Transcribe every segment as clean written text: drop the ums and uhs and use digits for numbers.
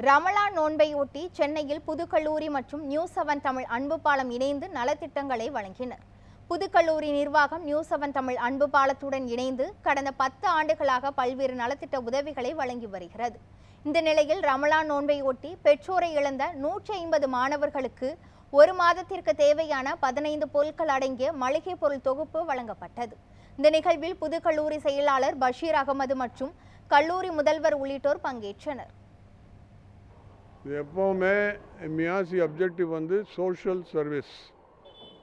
ரமலான் நோன்பையொட்டி சென்னையில் புதுக்கல்லூரி மற்றும் நியூ7 தமிழ் அன்பு பாலம் இணைந்து நலத்திட்டங்களை வழங்கினர். புதுக்கல்லூரி நிர்வாகம் நியூ7 தமிழ் அன்பு பாலத்துடன் இணைந்து கடந்த 10 ஆண்டுகளாக பல்வேறு நலத்திட்ட உதவிகளை வழங்கி வருகிறது. இந்த நிலையில் ரமலான் நோன்பையொட்டி பெற்றோரை இழந்த 150 மாணவர்களுக்கு ஒரு மாதத்திற்கு தேவையான 15 பொருட்கள் அடங்கிய மளிகை பொருள் தொகுப்பு வழங்கப்பட்டது. இந்த நிகழ்வில் புதுக்கல்லூரி செயலாளர் பஷீர் அகமது மற்றும் கல்லூரி முதல்வர் உள்ளிட்டோர் பங்கேற்றனர். எப்பவுமே மியாசி அப்ஜெக்டிவ் வந்து social service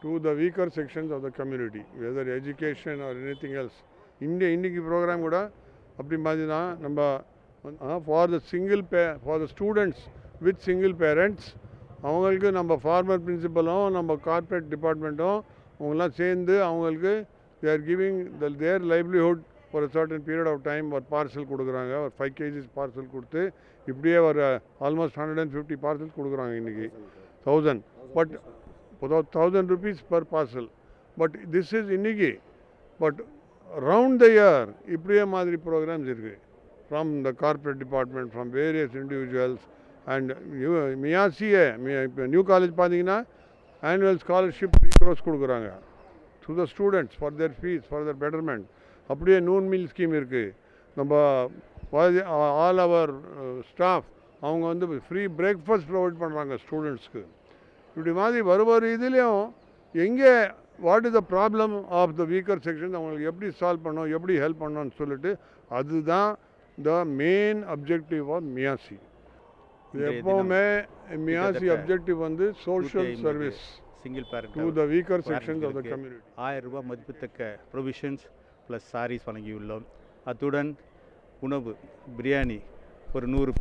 to the weaker sections of the community, whether education or anything else. இன்னைக்கு ப்ரோக்ராம் கூட அப்படி மாதிரி தான். நம்ம for the students with single parents, அவங்களுக்கு நம்ம ஃபார்மர் பிரின்சிபலும் நம்ம கார்ப்பரேட் டிபார்ட்மெண்ட்டும் அவங்களாம் சேர்ந்து அவங்களுக்கு they are giving their livelihood for a certain period of time. ஒரு பார்சல் கொடுக்குறாங்க, ஒரு 5 kg பார்சல் கொடுத்து இப்படியே ஒரு ஆல்மோஸ்ட் 150 பார்சல்ஸ் கொடுக்குறாங்க. இன்றைக்கி 1000, but 1000 rupees per parcel. But this is இன்னைக்கு. பட் ரவுண்ட் த இயர் இப்படியே மாதிரி ப்ரோக்ராம்ஸ் இருக்குது from the corporate department, from various individuals. And மியாசியே இப்போ நியூ காலேஜ் பார்த்தீங்கன்னா ஆனுவல் ஸ்காலர்ஷிப் 3 crores கொடுக்குறாங்க to the students for their fees, for their betterment. அப்படியே noon meal scheme இருக்குது. நம்ம ஆல் அவர் ஸ்டாஃப் அவங்க வந்து ஃப்ரீ பிரேக்ஃபாஸ்ட் ப்ரொவைட் பண்ணுறாங்க ஸ்டூடெண்ட்ஸ்க்கு. இப்படி மாதிரி ஒரு இதுலேயும் எங்கே what is the problem of the weaker section, அவங்களுக்கு எப்படி சால்வ் பண்ணோம், எப்படி ஹெல்ப் பண்ணோன்னு சொல்லிட்டு அதுதான் த மெயின் அப்ஜெக்டிவ் ஆஃப் மியாசி. எப்போவுமே மியாசி அப்ஜெக்டிவ் வந்து social service single parent to the weaker sections of the community. 1000 ரூபாய் மதிப்புத்தக்க ப்ரொவிஷன்ஸ் ப்ளஸ் சாரீஸ் வழங்கியுள்ளோம். அத்துடன் உணவு பிரியாணி ஒரு 100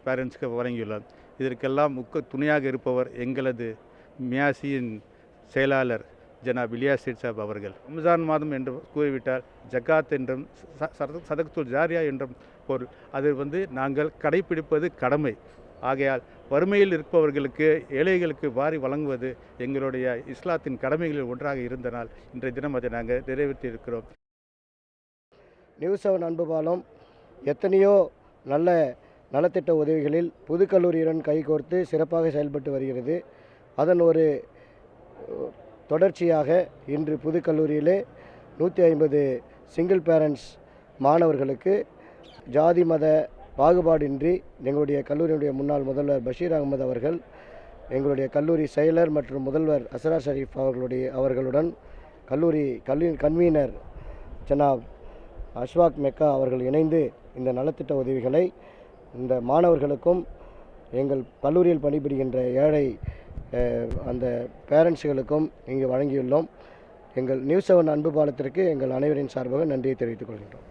பேரண்ட்ஸ்க்கு வழங்கியுள்ளோம். இதற்கெல்லாம் துணையாக இருப்பவர் எங்களது மியாசியின் செயலாளர் ஜனாப் இலியாஸ் சாப் அவர்கள். ரம்ஜான் மாதம் என்று கூறிவிட்டால் ஜகாத் என்றும் சதகத்துல் ஜாரியா என்றும் பொருள். அது நாங்கள் கடைப்பிடிப்பது கடமை. ஆகையால் வறுமையில் இருப்பவர்களுக்கு, ஏழைகளுக்கு வாரி வழங்குவது எங்களுடைய இஸ்லாத்தின் கடமைகளில் ஒன்றாக இருந்தனால் இன்றைய தினம் அதை நாங்கள் நிறைவேற்றி இருக்கிறோம். நியூ7 அன்பு பாலம் எத்தனையோ நல்ல நலத்திட்ட உதவிகளில் புதுக்கல்லூரியுடன் கைகோர்த்து சிறப்பாக செயல்பட்டு வருகிறது. அதன் ஒரு தொடர்ச்சியாக இன்று புதுக்கல்லூரியிலே 150 சிங்கிள் பேரண்ட்ஸ் மாணவர்களுக்கு ஜாதி மத பாகுபாடின்றி எங்களுடைய கல்லூரியினுடைய முன்னாள் முதல்வர் பஷீர் அகமது அவர்கள், எங்களுடைய கல்லூரி செயலர் மற்றும் முதல்வர் அசரார் ஷரீஃப் அவர்களுடன் கல்லூரி கன்வீனர் ஜனாப் அஷ்வாக் மெக்கா அவர்கள் இணைந்து இந்த நலத்திட்ட உதவிகளை இந்த மாணவர்களுக்கும் எங்கள் கல்லூரியில் பணிபுரிகின்ற ஏழை அந்த பேரண்ட்ஸுகளுக்கும் இங்கு வழங்கியுள்ளோம். எங்கள் நியூ7 அன்பு பாலத்திற்கு எங்கள் அனைவரின் சார்பாக நன்றியை தெரிவித்துக் கொள்கின்றோம்.